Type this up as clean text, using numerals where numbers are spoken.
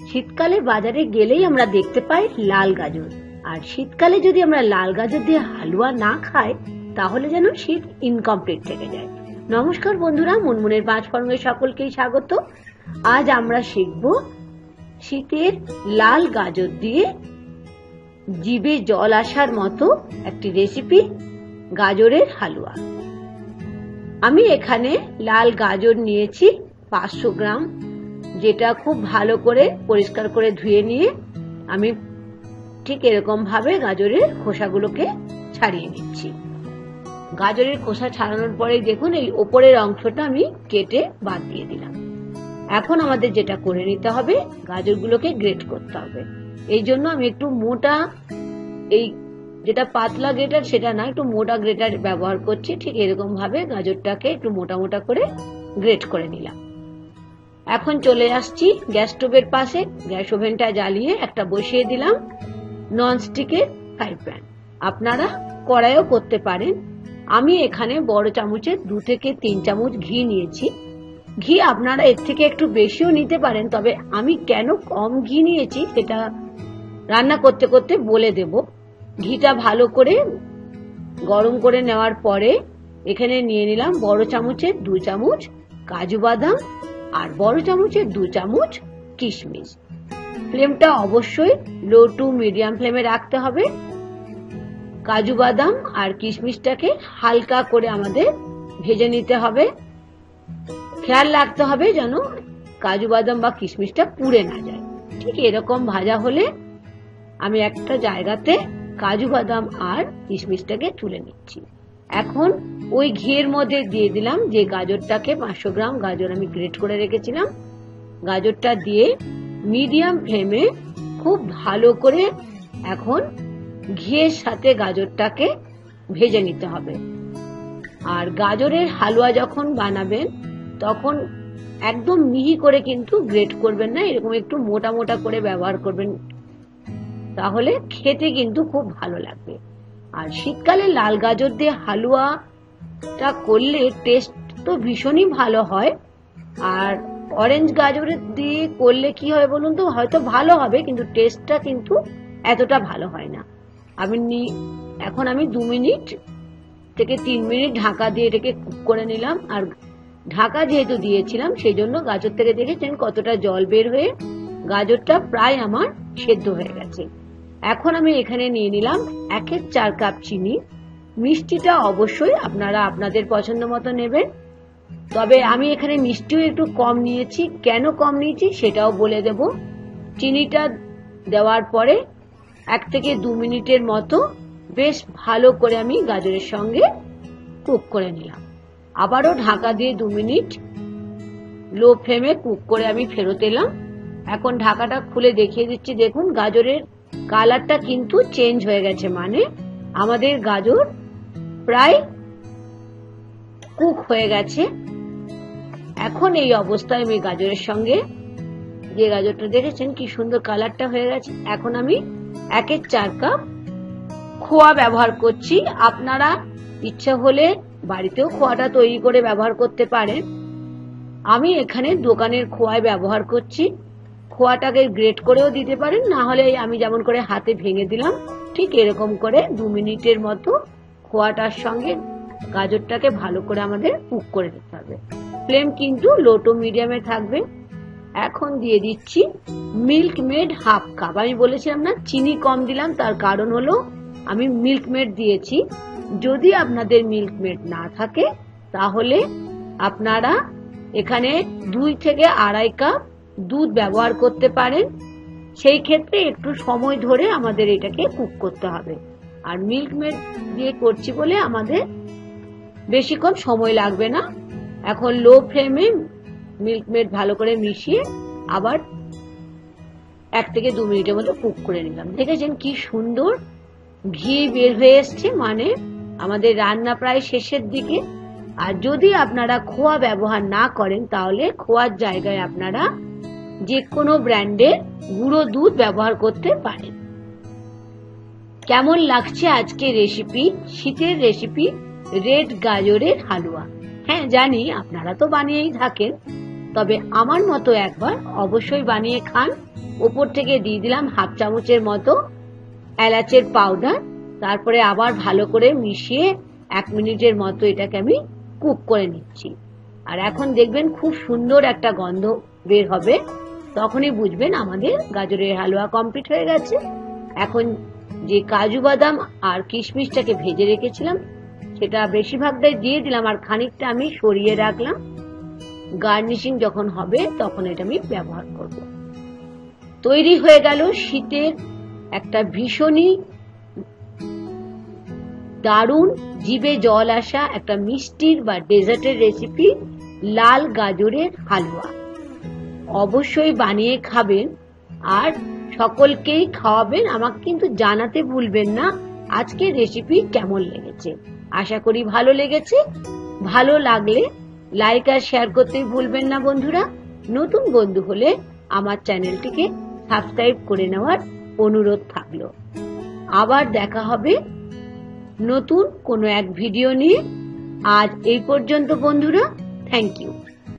শীতকালে বাজারে গেলেই আমরা দেখতে পাই লাল গাজর, আর শীতকালে যদি আমরা লাল গাজর দিয়ে হালুয়া না খাই তাহলে যেন শীত ইনকমপ্লিট থেকে যায়। নমস্কার বন্ধুরা, মুনমুনের 5 ফর্মের সকলকেই স্বাগত। আজ আমরা শিখব শীতের লাল গাজর দিয়ে জিভে জল আসার মতো একটি রেসিপি, গাজরের হালুয়া। আমি এখানে লাল গাজর নিয়েছি 500 গ্রাম, যেটা খুব ভালো করে পরিষ্কার করে ধুয়ে নিয়ে আমি ঠিক এরকম ভাবে গাজরের খোসাগুলোকে ছাড়িয়ে নিচ্ছি। গাজরের খোসা ছাড়ানোর পরে দেখুন এই উপরের অংশটা আমি কেটে বাদ দিয়ে দিলাম। এখন আমাদের যেটা করে নিতে হবে, গাজরগুলোকে গ্রেট করতে হবে। এই জন্য আমি একটু মোটা, এই যেটা পাতলা গ্রেটার সেটা না, একটু মোটা গ্রেটার ব্যবহার করছি। ঠিক এরকম ভাবে গাজরটাকে একটু মোটা মোটা করে গ্রেট করে নিলাম। এখন চলে আসছি গ্যাস স্টোভের পাশে। গ্যাস ওভেনটা জ্বালিয়ে একটা বসিয়ে দিলাম ননস্টিকের ফ্রাই প্যান। আপনারা কড়াইও করতে পারেন। আমি এখানে বড় চামচে 2 থেকে 3 চামচ ঘি নিয়েছি। ঘি আপনারা এর থেকে একটু বেশিও নিতে পারেন, তবে আমি কেন কম ঘি নিয়েছি সেটা রান্না করতে করতে বলে দেব। ঘিটা ভালো করে গরম করে নেওয়ার পরে এখানে নিয়ে নিলাম বড় চামচের 2 চামচ কাজু বাদাম আর বড় চামচের 2 চামচ কিশমিশ। ফ্লেমটা অবশ্যই লো টু মিডিয়াম ফ্লেমে রাখতে হবে। কাজু বাদাম আর কিশমিশটাকে হালকা করে আমাদের ভেজে নিতে হবে। খেয়াল রাখতে হবে যেন কাজু বাদাম বা কিশমিশটা পুড়ে না যায়। ঠিক এরকম ভাজা হলে আমি একটা জায়গাতে কাজু বাদাম আর কিশমিশটাকে তুলে নিচ্ছি। এখন ওই ঘিয়ের মধ্যে দিয়ে দিলাম যে গাজরটাকে, 500 গ্রাম গাজর আমি গ্রেট করে রেখেছিলাম। গাজরটা দিয়ে মিডিয়াম ফ্লেমে খুব ভালো করে এখন ঘিয়ের সাথে গাজরটাকে ভেজে নিতে হবে। আর গাজরের হালুয়া যখন বানাবেন তখন একদম মিহি করে কিন্তু গ্রেট করবেন না, এরকম একটু মোটা মোটা করে ব্যবহার করবেন, তাহলে খেতে কিন্তু খুব ভালো লাগবে। আর শীতকালে লাল গাজর দিয়ে হালুয়াটা করলে টেস্ট তো ভীষণই ভালো হয়। আর অরেঞ্জ গাজরের দিয়ে করলে কি হয় বলুন তো, হয়তো ভালো হবে কিন্তু টেস্টটা কিন্তু এতটা ভালো হয় না। এখন আমি 2 মিনিট থেকে 3 মিনিট ঢাকা দিয়ে এটাকে কুক করে নিলাম। আর ঢাকা যেহেতু দিয়েছিলাম সেই জন্য গাজর থেকে দেখেছেন কতটা জল বের হয়ে গাজরটা প্রায় আমার সেদ্ধ হয়ে গেছে। এখন আমি এখানে নিয়ে নিলাম 1/4 কাপ চিনি। মিষ্টিটা অবশ্যই আপনারা আপনাদের পছন্দ মতো নেবেন, তবে আমি এখানে মিষ্টিও একটু কম নিয়েছি। কেন কম নিয়েছি সেটাও বলে দেব। চিনিটা দেওয়ার পরে 1 থেকে 2 মিনিটের মতো বেশ ভালো করে আমি গাজরের সঙ্গে কুক করে নিলাম। আবারও ঢাকা দিয়ে 2 মিনিট লো ফ্লেমে কুক করে আমি ফেরত এলাম। এখন ঢাকাটা খুলে দেখিয়ে দিচ্ছি। দেখুন গাজরের কালারটা কিন্তু চেঞ্জ হয়ে গেছে, মানে আমাদের গাজর প্রায় কুক হয়ে গেছে। এখন এই অবস্থায় আমি গাজরের সঙ্গে, যে গাজরটা দেখেছেন কি সুন্দর কালারটা হয়ে গেছে, এখন আমি 1/4 কাপ খোয়া ব্যবহার করছি। আপনারা ইচ্ছা হলে বাড়িতেও খোয়াটা তৈরি করে ব্যবহার করতে পারেন। আমি এখানে দোকানের খোয়াই ব্যবহার করছি। খোয়াটাকে গ্রেট করেও দিতে পারেন, না হলে আমি যেমন করে হাতে ভেঙে দিলাম ঠিক এরকম করে 2 মিনিটের মতো খোয়াটার সঙ্গে গাজরটাকে ভালো করে আমাদের কুক করে দিতে হবে। ফ্লেম কিন্তু লো টু মিডিয়ামে থাকবে। এখন দিয়ে দিচ্ছি মিল্ক মেড 1/2 কাপ। আমি বলেছিলাম না চিনি কম দিলাম, তার কারণ হলো আমি মিল্ক মেড দিয়েছি। যদি আপনাদের মিল্ক মেড না থাকে তাহলে আপনারা এখানে 2 থেকে 2.5 কাপ দুধ ব্যবহার করতে পারেন। সেই ক্ষেত্রে একটু সময় ধরে আমাদের এটাকে কুক করতে হবে। আর মিল্ক মেড দিয়ে করছি বলে আমাদের বেশিক্ষণ সময় লাগবে না। এখন লো ফ্লেমে মিল্ক মেড ভালো করে মিশিয়ে আবার 1 থেকে 2 মিনিটের মতো কুক করে নিলাম। দেখেছেন কি সুন্দর ঘি বের হয়ে এসছে, মানে আমাদের রান্না প্রায় শেষের দিকে। আর যদি আপনারা খোয়া ব্যবহার না করেন তাহলে খোয়ার জায়গায় আপনারা যে কোনো ব্র্যান্ডের গুঁড়ো দুধ ব্যবহার করতে পারেন। কেমন লাগছে আজকে রেসিপি, শীতের রেসিপি রেড গাজরের হালুয়া? হ্যাঁ জানি আপনারা তো বানিয়েই থাকেন, তবে আমার মতো একবার অবশ্যই বানিয়ে খান। ওপর থেকে দিয়ে দিলাম 1/2 চামচের মতো এলাচের পাউডার। তারপরে আবার ভালো করে মিশিয়ে 1 মিনিটের মতো এটাকে আমি কুক করে নিচ্ছি। আর এখন দেখবেন খুব সুন্দর একটা গন্ধ বের হবে, তখনই বুঝবেন আমাদের গাজরের হালুয়া কমপ্লিট হয়ে গেছে। এখন যে কাজু বাদাম আর কিশমিশটাকে ভেজে রেখেছিলাম সেটা বেশিরভাগটাই দিয়ে দিলাম, আর খানিকটা আমি সরিয়ে রাখলাম। গার্নিশিং যখন হবে তখন এটা আমি ব্যবহার করব। তৈরি হয়ে গেল শীতের একটা ভীষণই দারুণ, জিভে জল আসা একটা মিষ্টির বা ডেজার্টের রেসিপি, লাল গাজরের হালুয়া। অবশ্যই বানিয়ে খাবেন আর সকলকেই খাওয়াবেন। আমাকে কিন্তু জানাতে ভুলবেন না আজকের রেসিপি কেমন লেগেছে। আশা করি ভালো লেগেছে। ভালো লাগলে লাইক আর শেয়ার করতে ভুলবেন না বন্ধুরা। নতুন বন্ধু হলে আমার চ্যানেলটিকে সাবস্ক্রাইব করে নেওয়ার অনুরোধ থাকলো। আবার দেখা হবে নতুন কোনো এক ভিডিও নিয়ে। আজ এই পর্যন্ত বন্ধুরা, থ্যাংক ইউ।